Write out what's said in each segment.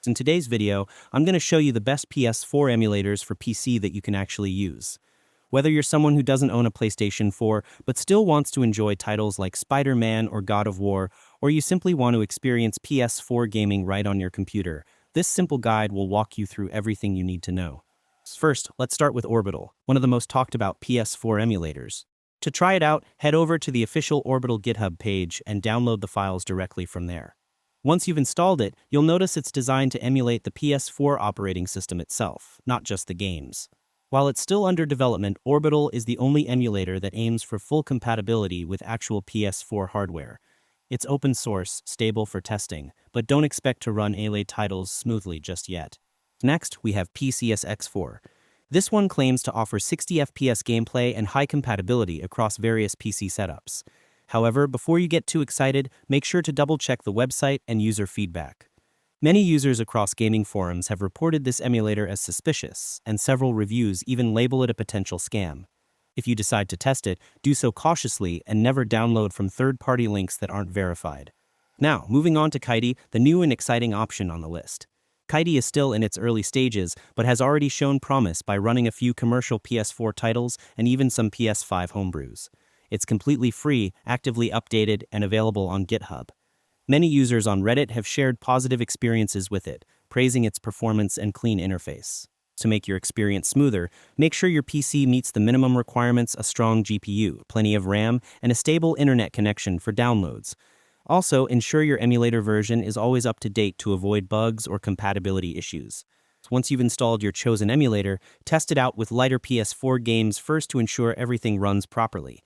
In today's video, I'm going to show you the best PS4 emulators for PC that you can actually use. Whether you're someone who doesn't own a PlayStation 4 but still wants to enjoy titles like Spider-Man or God of War, or you simply want to experience PS4 gaming right on your computer, this simple guide will walk you through everything you need to know. First, let's start with Orbital, one of the most talked about PS4 emulators. To try it out, head over to the official Orbital GitHub page and download the files directly from there. Once you've installed it, you'll notice it's designed to emulate the PS4 operating system itself, not just the games. While it's still under development, Orbital is the only emulator that aims for full compatibility with actual PS4 hardware. It's open source, stable for testing, but don't expect to run ALA titles smoothly just yet. Next, we have PCSX4. This one claims to offer 60 FPS gameplay and high compatibility across various PC setups. However, before you get too excited, make sure to double-check the website and user feedback. Many users across gaming forums have reported this emulator as suspicious, and several reviews even label it a potential scam. If you decide to test it, do so cautiously and never download from third-party links that aren't verified. Now, moving on to Kite, the new and exciting option on the list. Kite is still in its early stages, but has already shown promise by running a few commercial PS4 titles and even some PS5 homebrews. It's completely free, actively updated, and available on GitHub. Many users on Reddit have shared positive experiences with it, praising its performance and clean interface. To make your experience smoother, make sure your PC meets the minimum requirements: a strong GPU, plenty of RAM, and a stable internet connection for downloads. Also, ensure your emulator version is always up to date to avoid bugs or compatibility issues. Once you've installed your chosen emulator, test it out with lighter PS4 games first to ensure everything runs properly.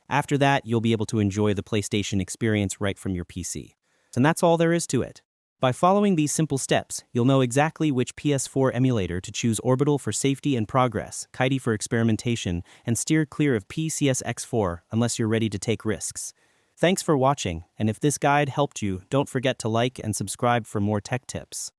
After that, you'll be able to enjoy the PlayStation experience right from your PC. And that's all there is to it. By following these simple steps, you'll know exactly which PS4 emulator to choose: Orbital for safety and progress, Kite for experimentation, and steer clear of PCSX4 unless you're ready to take risks. Thanks for watching, and if this guide helped you, don't forget to like and subscribe for more tech tips.